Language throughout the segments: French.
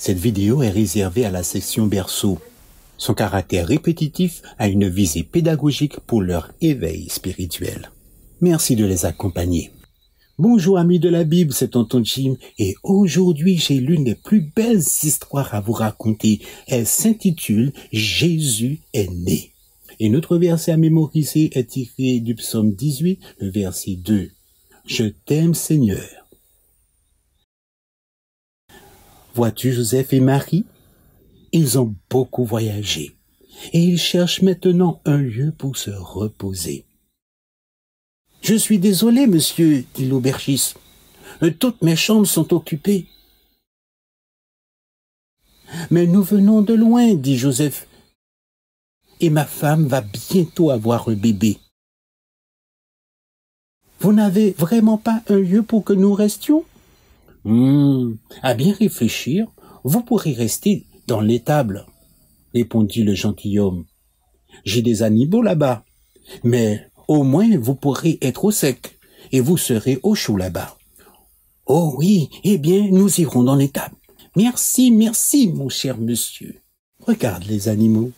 Cette vidéo est réservée à la section berceau. Son caractère répétitif a une visée pédagogique pour leur éveil spirituel. Merci de les accompagner. Bonjour amis de la Bible, c'est Tonton Jim et aujourd'hui j'ai l'une des plus belles histoires à vous raconter. Elle s'intitule « Jésus est né ». Et notre verset à mémoriser est tiré du psaume 18, le verset 2. « Je t'aime Seigneur ». Vois-tu Joseph et Marie? Ils ont beaucoup voyagé et ils cherchent maintenant un lieu pour se reposer. « Je suis désolé, monsieur, dit l'aubergiste. Toutes mes chambres sont occupées. »« Mais nous venons de loin, dit Joseph. Et ma femme va bientôt avoir un bébé. Vous n'avez vraiment pas un lieu pour que nous restions? À bien réfléchir, vous pourrez rester dans l'étable, répondit le gentilhomme. J'ai des animaux là-bas, mais au moins vous pourrez être au sec et vous serez au chaud là-bas. Oh oui, eh bien, nous irons dans l'étable. Merci, merci, mon cher monsieur. Regarde les animaux.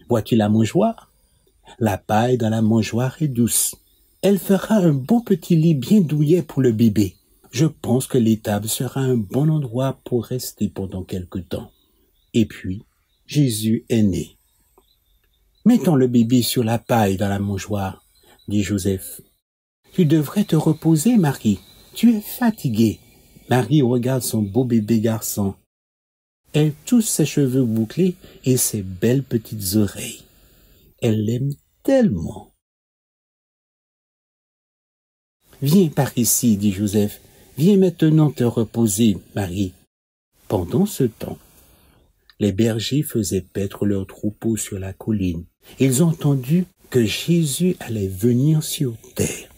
Vois-tu la mangeoire? La paille dans la mangeoire est douce. Elle fera un beau petit lit bien douillet pour le bébé. Je pense que l'étable sera un bon endroit pour rester pendant quelque temps. Et puis, Jésus est né. Mettons le bébé sur la paille dans la mangeoire, dit Joseph. Tu devrais te reposer, Marie. Tu es fatiguée. Marie regarde son beau bébé garçon. Elle touche ses cheveux bouclés et ses belles petites oreilles. Elle l'aime tellement. Viens par ici, dit Joseph. Viens maintenant te reposer, Marie. Pendant ce temps, les bergers faisaient paître leurs troupeaux sur la colline. Ils ont entendu que Jésus allait venir sur terre.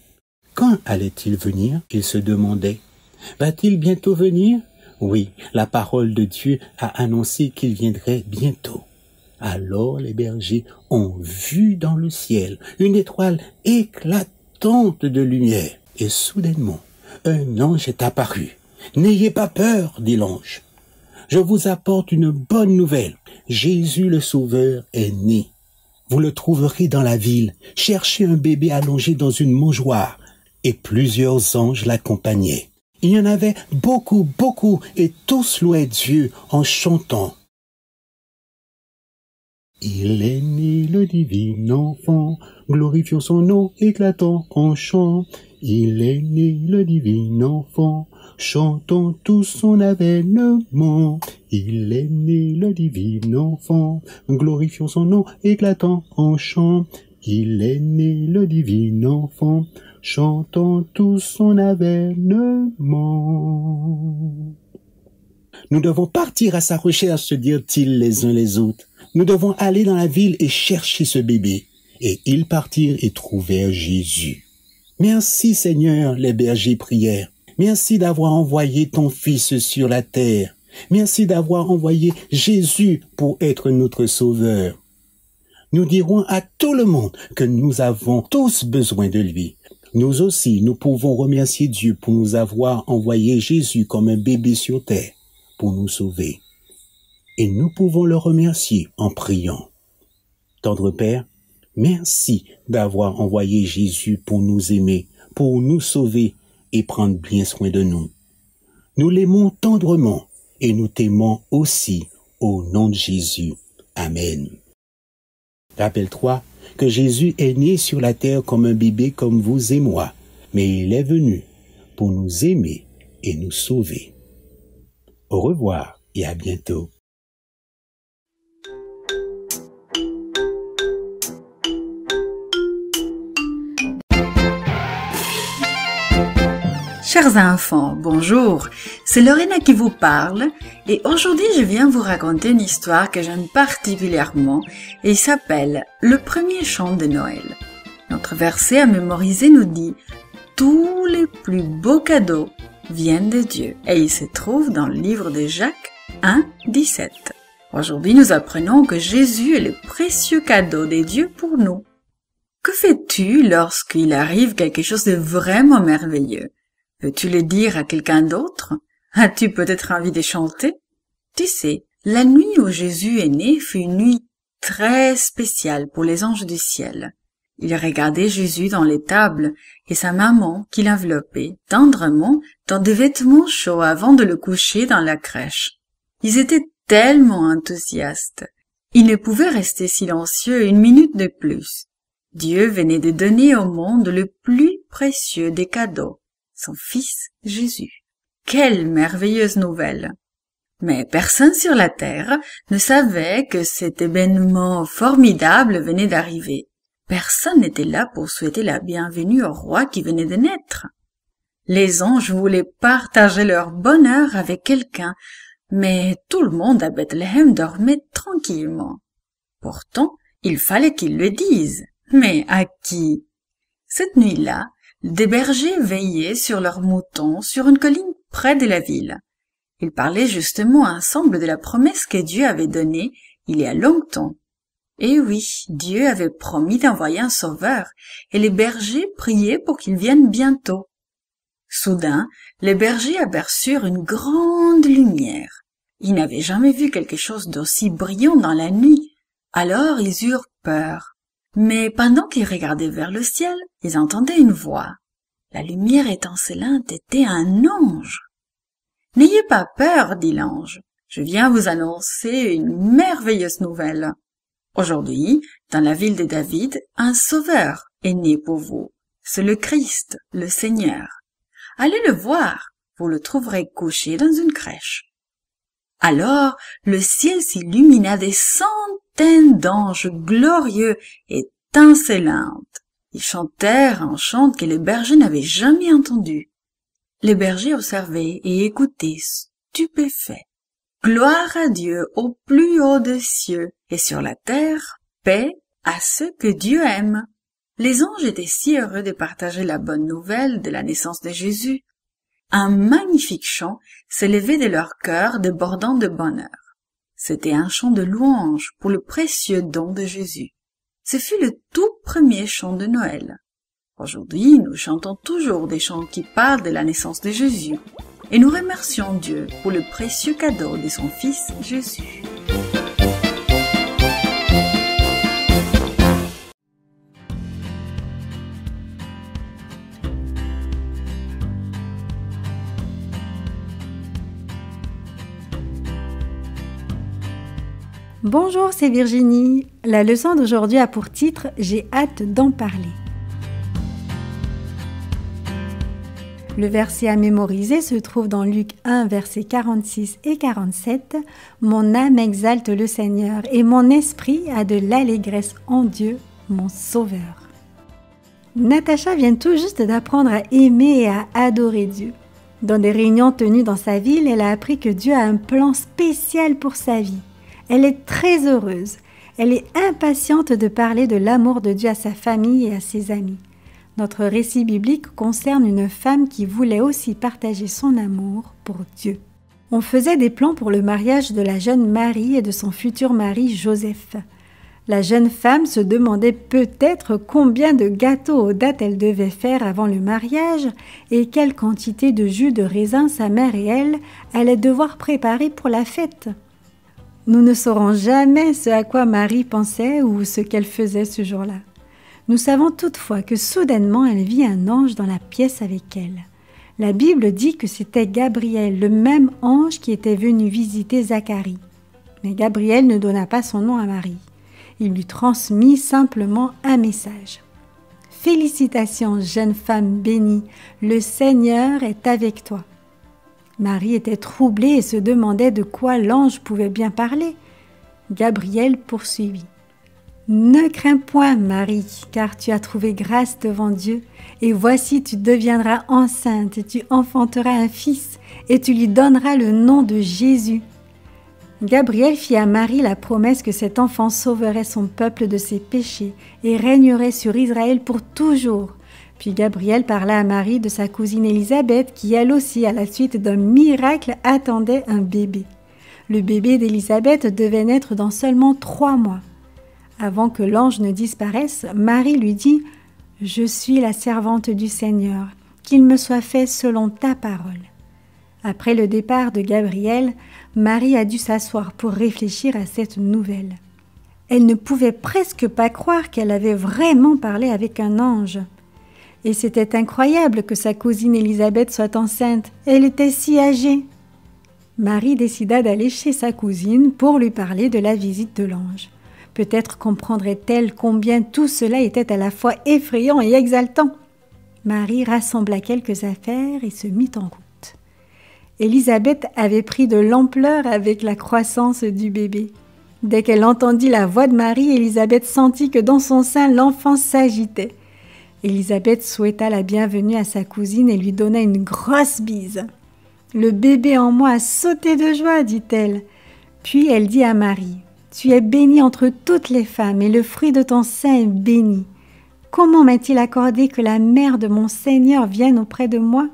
Quand allait-il venir? Ils se demandaient. Va-t-il bientôt venir? Oui, la parole de Dieu a annoncé qu'il viendrait bientôt. Alors les bergers ont vu dans le ciel une étoile éclatante de lumière. Et soudainement, un ange est apparu. « N'ayez pas peur, dit l'ange. Je vous apporte une bonne nouvelle. Jésus le Sauveur est né. Vous le trouverez dans la ville. Cherchez un bébé allongé dans une mangeoire. » Et plusieurs anges l'accompagnaient. Il y en avait beaucoup, beaucoup, et tous louaient Dieu en chantant. Il est né le divin enfant, glorifions son nom éclatant en chant. Il est né le divin enfant, chantons tous son avènement. Il est né le divin enfant, glorifions son nom éclatant en chant. Il est né le divin enfant, chantons tous son avènement. Nous devons partir à sa recherche, se dirent-ils les uns les autres. Nous devons aller dans la ville et chercher ce bébé. Et ils partirent et trouvèrent Jésus. Merci Seigneur, les bergers prièrent. Merci d'avoir envoyé ton Fils sur la terre. Merci d'avoir envoyé Jésus pour être notre Sauveur. Nous dirons à tout le monde que nous avons tous besoin de lui. Nous aussi, nous pouvons remercier Dieu pour nous avoir envoyé Jésus comme un bébé sur terre pour nous sauver. Et nous pouvons le remercier en priant. Tendre Père, merci d'avoir envoyé Jésus pour nous aimer, pour nous sauver et prendre bien soin de nous. Nous l'aimons tendrement et nous t'aimons aussi au nom de Jésus. Amen. Rappelle-toi que Jésus est né sur la terre comme un bébé comme vous et moi, mais il est venu pour nous aimer et nous sauver. Au revoir et à bientôt. Chers enfants, bonjour, c'est Lorena qui vous parle et aujourd'hui je viens vous raconter une histoire que j'aime particulièrement et il s'appelle « Le premier chant de Noël ». Notre verset à mémoriser nous dit « Tous les plus beaux cadeaux viennent de Dieu » et il se trouve dans le livre de Jacques 1, 17. Aujourd'hui nous apprenons que Jésus est le précieux cadeau de Dieu pour nous. Que fais-tu lorsqu'il arrive quelque chose de vraiment merveilleux? Veux-tu le dire à quelqu'un d'autre? As-tu peut-être envie de chanter? Tu sais, la nuit où Jésus est né fut une nuit très spéciale pour les anges du ciel. Ils regardaient Jésus dans l'étable et sa maman qui l'enveloppait tendrement dans des vêtements chauds avant de le coucher dans la crèche. Ils étaient tellement enthousiastes. Ils ne pouvaient rester silencieux une minute de plus. Dieu venait de donner au monde le plus précieux des cadeaux, son fils Jésus. Quelle merveilleuse nouvelle! Mais personne sur la terre ne savait que cet événement formidable venait d'arriver. Personne n'était là pour souhaiter la bienvenue au roi qui venait de naître. Les anges voulaient partager leur bonheur avec quelqu'un, mais tout le monde à Bethléem dormait tranquillement. Pourtant, il fallait qu'ils le disent. Mais à qui? Cette nuit-là, des bergers veillaient sur leurs moutons sur une colline près de la ville. Ils parlaient justement ensemble de la promesse que Dieu avait donnée il y a longtemps. Et oui, Dieu avait promis d'envoyer un sauveur, et les bergers priaient pour qu'il vienne bientôt. Soudain, les bergers aperçurent une grande lumière. Ils n'avaient jamais vu quelque chose d'aussi brillant dans la nuit, alors ils eurent peur. Mais pendant qu'ils regardaient vers le ciel, ils entendaient une voix. La lumière étincelante était un ange. « N'ayez pas peur, dit l'ange. Je viens vous annoncer une merveilleuse nouvelle. Aujourd'hui, dans la ville de David, un sauveur est né pour vous. C'est le Christ, le Seigneur. Allez le voir, vous le trouverez couché dans une crèche. » Alors le ciel s'illumina des centaines d'anges glorieux et étincelants. Ils chantèrent un chant que les bergers n'avaient jamais entendu. Les bergers observaient et écoutaient, stupéfaits. Gloire à Dieu au plus haut des cieux, et sur la terre, paix à ceux que Dieu aime. Les anges étaient si heureux de partager la bonne nouvelle de la naissance de Jésus. Un magnifique chant s'élevait de leur cœur débordant de bonheur. C'était un chant de louange pour le précieux don de Jésus. Ce fut le tout premier chant de Noël. Aujourd'hui, nous chantons toujours des chants qui parlent de la naissance de Jésus, et nous remercions Dieu pour le précieux cadeau de son Fils Jésus. Bonjour, c'est Virginie. La leçon d'aujourd'hui a pour titre « J'ai hâte d'en parler ». Le verset à mémoriser se trouve dans Luc 1, versets 46 et 47. « Mon âme exalte le Seigneur et mon esprit a de l'allégresse en Dieu, mon Sauveur. » Natacha vient tout juste d'apprendre à aimer et à adorer Dieu. Dans des réunions tenues dans sa ville, elle a appris que Dieu a un plan spécial pour sa vie. Elle est très heureuse. Elle est impatiente de parler de l'amour de Dieu à sa famille et à ses amis. Notre récit biblique concerne une femme qui voulait aussi partager son amour pour Dieu. On faisait des plans pour le mariage de la jeune Marie et de son futur mari Joseph. La jeune femme se demandait peut-être combien de gâteaux aux dattes elle devait faire avant le mariage et quelle quantité de jus de raisin sa mère et elle allaient devoir préparer pour la fête. Nous ne saurons jamais ce à quoi Marie pensait ou ce qu'elle faisait ce jour-là. Nous savons toutefois que soudainement elle vit un ange dans la pièce avec elle. La Bible dit que c'était Gabriel, le même ange qui était venu visiter Zacharie. Mais Gabriel ne donna pas son nom à Marie. Il lui transmit simplement un message. « Félicitations, jeune femme bénie, le Seigneur est avec toi. » Marie était troublée et se demandait de quoi l'ange pouvait bien parler. Gabriel poursuivit. « Ne crains point, Marie, car tu as trouvé grâce devant Dieu, et voici tu deviendras enceinte, et tu enfanteras un fils, et tu lui donneras le nom de Jésus. » Gabriel fit à Marie la promesse que cet enfant sauverait son peuple de ses péchés et régnerait sur Israël pour toujours. Puis Gabriel parla à Marie de sa cousine Élisabeth qui, elle aussi, à la suite d'un miracle, attendait un bébé. Le bébé d'Élisabeth devait naître dans seulement 3 mois. Avant que l'ange ne disparaisse, Marie lui dit « Je suis la servante du Seigneur, qu'il me soit fait selon ta parole. » Après le départ de Gabriel, Marie a dû s'asseoir pour réfléchir à cette nouvelle. Elle ne pouvait presque pas croire qu'elle avait vraiment parlé avec un ange. Et c'était incroyable que sa cousine Élisabeth soit enceinte. Elle était si âgée. Marie décida d'aller chez sa cousine pour lui parler de la visite de l'ange. Peut-être comprendrait-elle combien tout cela était à la fois effrayant et exaltant. Marie rassembla quelques affaires et se mit en route. Élisabeth avait pris de l'ampleur avec la croissance du bébé. Dès qu'elle entendit la voix de Marie, Élisabeth sentit que dans son sein, l'enfant s'agitait. Élisabeth souhaita la bienvenue à sa cousine et lui donna une grosse bise. « Le bébé en moi a sauté de joie, dit-elle. Puis elle dit à Marie, « Tu es bénie entre toutes les femmes et le fruit de ton sein est béni. Comment m'est-il accordé que la mère de mon Seigneur vienne auprès de moi ?»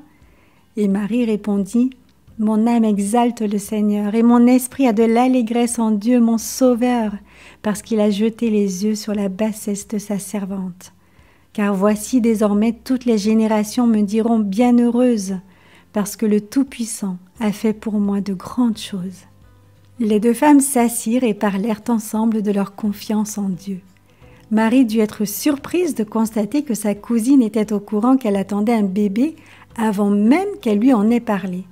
Et Marie répondit, « Mon âme exalte le Seigneur et mon esprit a de l'allégresse en Dieu mon Sauveur, parce qu'il a jeté les yeux sur la bassesse de sa servante. Car voici désormais toutes les générations me diront bienheureuse, parce que le Tout-Puissant a fait pour moi de grandes choses. » Les deux femmes s'assirent et parlèrent ensemble de leur confiance en Dieu. Marie dut être surprise de constater que sa cousine était au courant qu'elle attendait un bébé avant même qu'elle lui en ait parlé.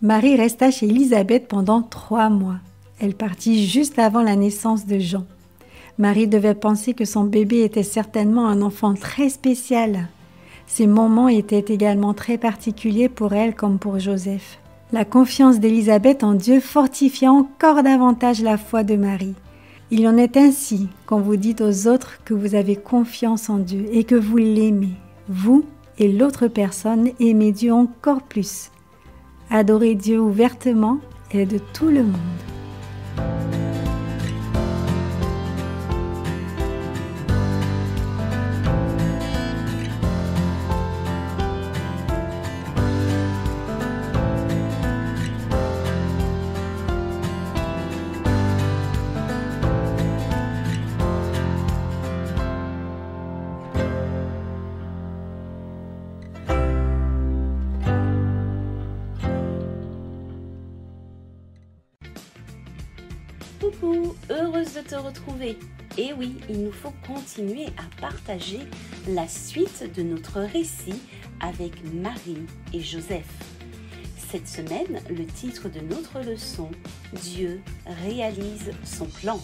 Marie resta chez Élisabeth pendant 3 mois. Elle partit juste avant la naissance de Jean. Marie devait penser que son bébé était certainement un enfant très spécial. Ces moments étaient également très particuliers pour elle comme pour Joseph. La confiance d'Élisabeth en Dieu fortifia encore davantage la foi de Marie. Il en est ainsi quand vous dites aux autres que vous avez confiance en Dieu et que vous l'aimez. Vous et l'autre personne aimez Dieu encore plus. Adorez Dieu ouvertement et de tout le monde. Coucou, heureuse de te retrouver. Et oui, il nous faut continuer à partager la suite de notre récit avec Marie et Joseph. Cette semaine, le titre de notre leçon, Dieu réalise son plan.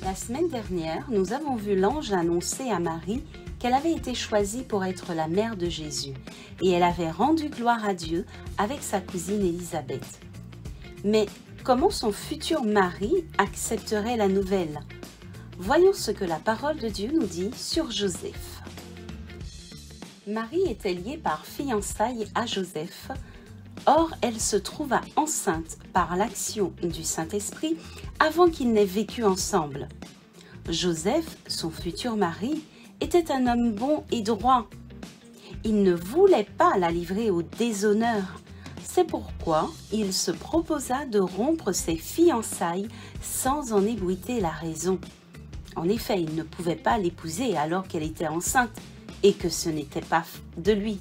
La semaine dernière, nous avons vu l'ange annoncer à Marie qu'elle avait été choisie pour être la mère de Jésus et elle avait rendu gloire à Dieu avec sa cousine Élisabeth. Mais comment son futur mari accepterait la nouvelle? Voyons ce que la parole de Dieu nous dit sur Joseph. Marie était liée par fiançailles à Joseph. Or, elle se trouva enceinte par l'action du Saint-Esprit avant qu'ils n'aient vécu ensemble. Joseph, son futur mari, était un homme bon et droit. Il ne voulait pas la livrer au déshonneur. C'est pourquoi il se proposa de rompre ses fiançailles sans en ébruiter la raison. En effet, il ne pouvait pas l'épouser alors qu'elle était enceinte et que ce n'était pas de lui.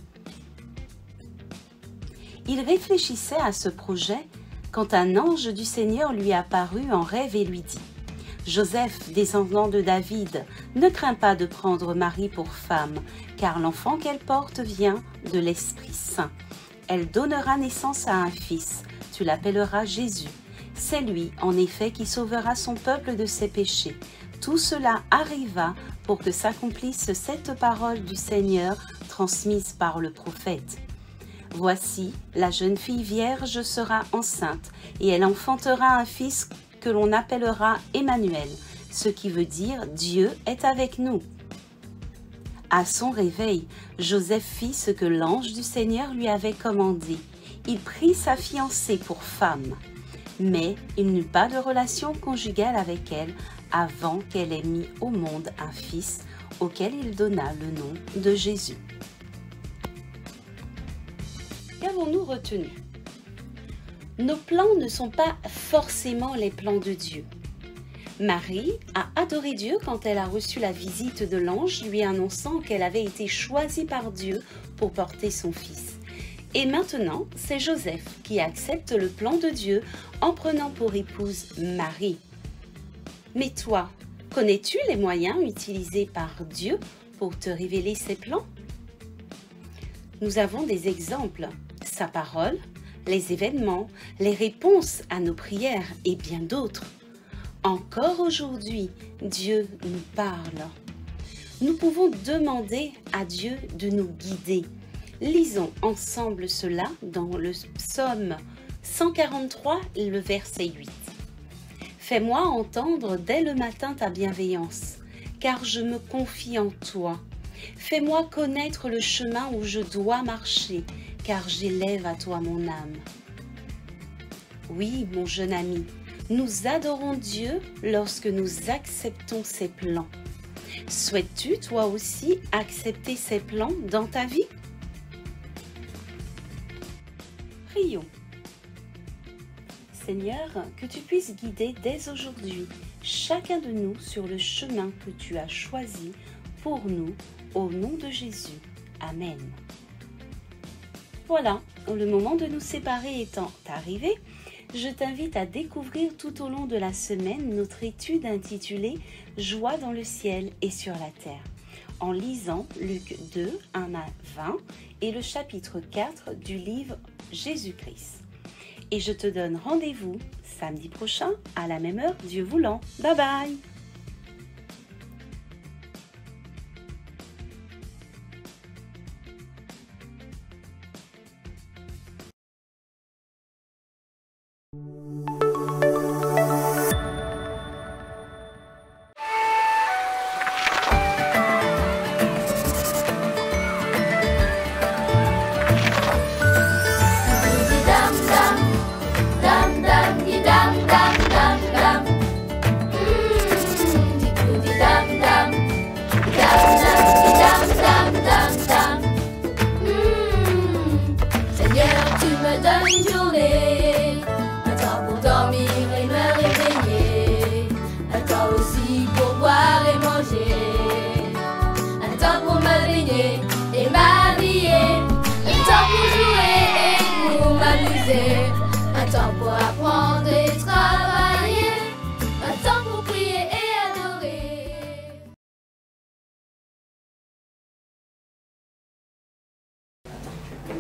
Il réfléchissait à ce projet quand un ange du Seigneur lui apparut en rêve et lui dit « Joseph, descendant de David, ne crains pas de prendre Marie pour femme, car l'enfant qu'elle porte vient de l'Esprit Saint. Elle donnera naissance à un fils, tu l'appelleras Jésus. C'est lui, en effet, qui sauvera son peuple de ses péchés. Tout cela arriva pour que s'accomplisse cette parole du Seigneur transmise par le prophète. Voici, la jeune fille vierge sera enceinte, et elle enfantera un fils que l'on appellera Emmanuel, ce qui veut dire Dieu est avec nous. » À son réveil, Joseph fit ce que l'ange du Seigneur lui avait commandé. Il prit sa fiancée pour femme, mais il n'eut pas de relation conjugale avec elle avant qu'elle ait mis au monde un fils auquel il donna le nom de Jésus. Qu'avons-nous retenu? Nos plans ne sont pas forcément les plans de Dieu. Marie a adoré Dieu quand elle a reçu la visite de l'ange lui annonçant qu'elle avait été choisie par Dieu pour porter son fils. Et maintenant, c'est Joseph qui accepte le plan de Dieu en prenant pour épouse Marie. Mais toi, connais-tu les moyens utilisés par Dieu pour te révéler ses plans? Nous avons des exemples, sa parole, les événements, les réponses à nos prières et bien d'autres. Encore aujourd'hui, Dieu nous parle. Nous pouvons demander à Dieu de nous guider. Lisons ensemble cela dans le psaume 143, le verset 8. Fais-moi entendre dès le matin ta bienveillance, car je me confie en toi. Fais-moi connaître le chemin où je dois marcher, car j'élève à toi mon âme. Oui, mon jeune ami, nous adorons Dieu lorsque nous acceptons ses plans. Souhaites-tu, toi aussi, accepter ses plans dans ta vie? Prions. Seigneur, que tu puisses guider dès aujourd'hui chacun de nous sur le chemin que tu as choisi pour nous, au nom de Jésus. Amen. Voilà, le moment de nous séparer étant arrivé, je t'invite à découvrir tout au long de la semaine notre étude intitulée « Joie dans le ciel et sur la terre » en lisant Luc 2, 1 à 20 et le chapitre 4 du livre Jésus-Christ. Et je te donne rendez-vous samedi prochain à la même heure, Dieu voulant. Bye bye! Un temps pour apprendre et travailler, un temps pour prier et adorer.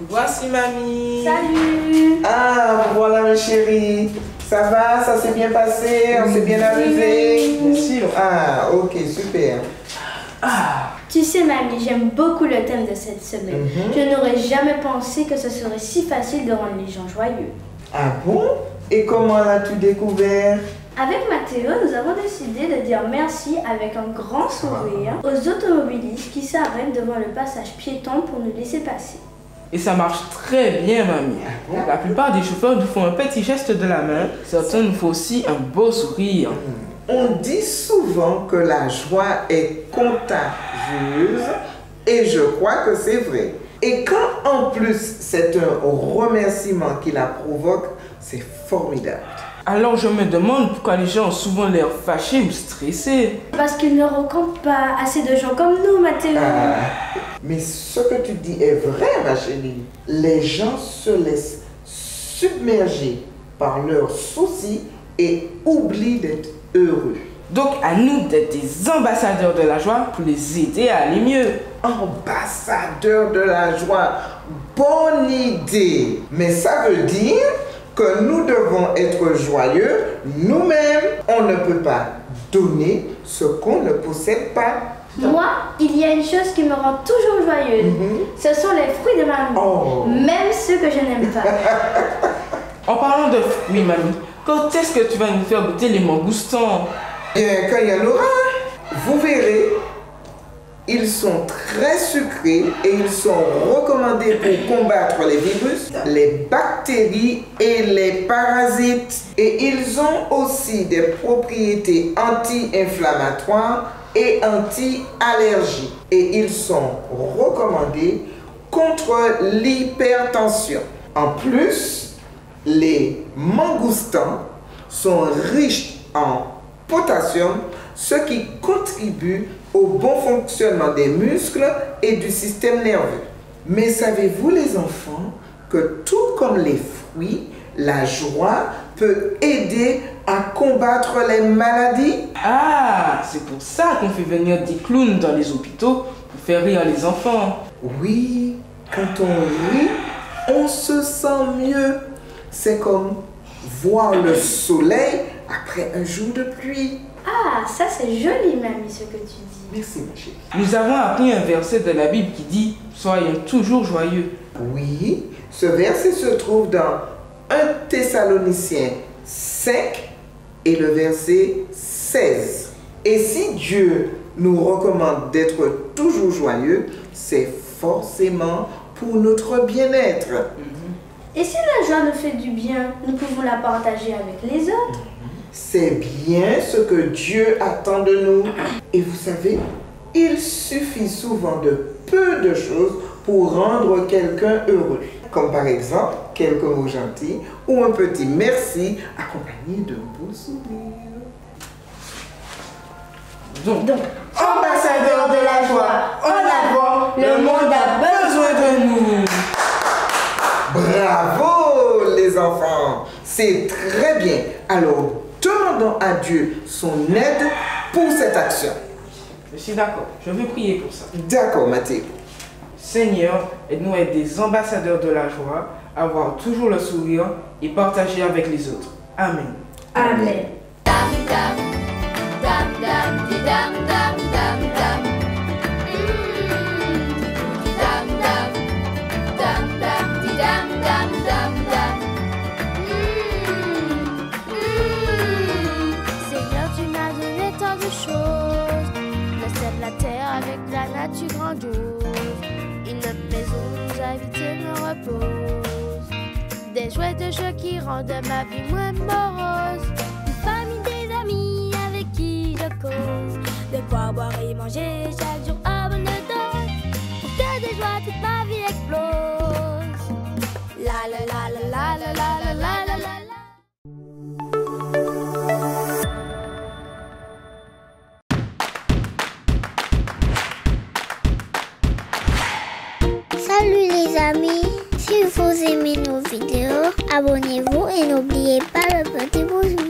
Voici mamie. Salut. Ah, voilà ma chérie. Ça va, ça s'est bien passé, on s'est bien amusé. Bien sûr. Ah, ok, super. Tu sais mamie, j'aime beaucoup le thème de cette semaine. Je n'aurais jamais pensé que ce serait si facile de rendre les gens joyeux. Ah bon? Et comment l'as-tu découvert? Avec Mathéo, nous avons décidé de dire merci avec un grand sourire aux automobilistes qui s'arrêtent devant le passage piéton pour nous laisser passer. Et ça marche très bien, mamie. La plupart des chauffeurs nous font un petit geste de la main. Certains nous font aussi un beau sourire. On dit souvent que la joie est contagieuse et je crois que c'est vrai. Et quand en plus c'est un remerciement qui la provoque, c'est formidable. Alors je me demande pourquoi les gens ont souvent l'air fâchés ou stressés. Parce qu'ils ne rencontrent pas assez de gens comme nous, Mathéo. Mais ce que tu dis est vrai, ma chérie. Les gens se laissent submerger par leurs soucis et oublient d'être heureux. Donc à nous d'être des ambassadeurs de la joie pour les aider à aller mieux. Ambassadeurs de la joie, bonne idée. Mais ça veut dire que nous devons être joyeux nous-mêmes. On ne peut pas donner ce qu'on ne possède pas. Moi, il y a une chose qui me rend toujours joyeuse. Ce sont les fruits de mamie, même ceux que je n'aime pas. En parlant de fruits, mamie, quand est-ce que tu vas nous faire goûter les mangoustans? Bien, quand il y en aura, vous verrez, ils sont très sucrés et ils sont recommandés pour combattre les virus, les bactéries et les parasites. Et ils ont aussi des propriétés anti-inflammatoires et anti-allergiques. Et ils sont recommandés contre l'hypertension. En plus, les mangoustans sont riches en potassium, ce qui contribue au bon fonctionnement des muscles et du système nerveux. Mais savez-vous les enfants que tout comme les fruits, la joie peut aider à combattre les maladies? Ah, c'est pour ça qu'on fait venir des clowns dans les hôpitaux pour faire rire les enfants. Oui, quand on rit, on se sent mieux. C'est comme voir le soleil après un jour de pluie. Ah, ça c'est joli, mamie, ce que tu dis. Merci, ma chérie. Nous avons appris un verset de la Bible qui dit « Soyons toujours joyeux ». Oui, ce verset se trouve dans 1 Thessaloniciens 5 et le verset 16. Et si Dieu nous recommande d'être toujours joyeux, c'est forcément pour notre bien-être. Et si la joie nous fait du bien, nous pouvons la partager avec les autres. C'est bien ce que Dieu attend de nous. Et vous savez, il suffit souvent de peu de choses pour rendre quelqu'un heureux. Comme par exemple, quelques mots gentils ou un petit merci accompagné d'un beau sourire. Donc, ambassadeur de la joie, en avant, le monde a besoin de nous. Bravo les enfants, c'est très bien. Alors, demandons à Dieu son aide pour cette action. Je suis d'accord, je veux prier pour ça. D'accord, Mathieu. Seigneur, aide-nous à être des ambassadeurs de la joie, avoir toujours le sourire et partager avec les autres. Amen. Amen. Seigneur, tu m'as donné tant de choses, le ciel, la terre avec la nature grandiose. Une maison nous invite et me repose. Des chouettes jeux qui rendent ma vie moins morose. Une famille, des amis avec qui je cause. De quoi boire et manger chaque jour à bonne dose. Pour que de joie toute ma vie explose. La la la la la la la la la la. Salut les amis, si vous aimez nos vidéos, abonnez-vous et n'oubliez pas le petit pouce bleu.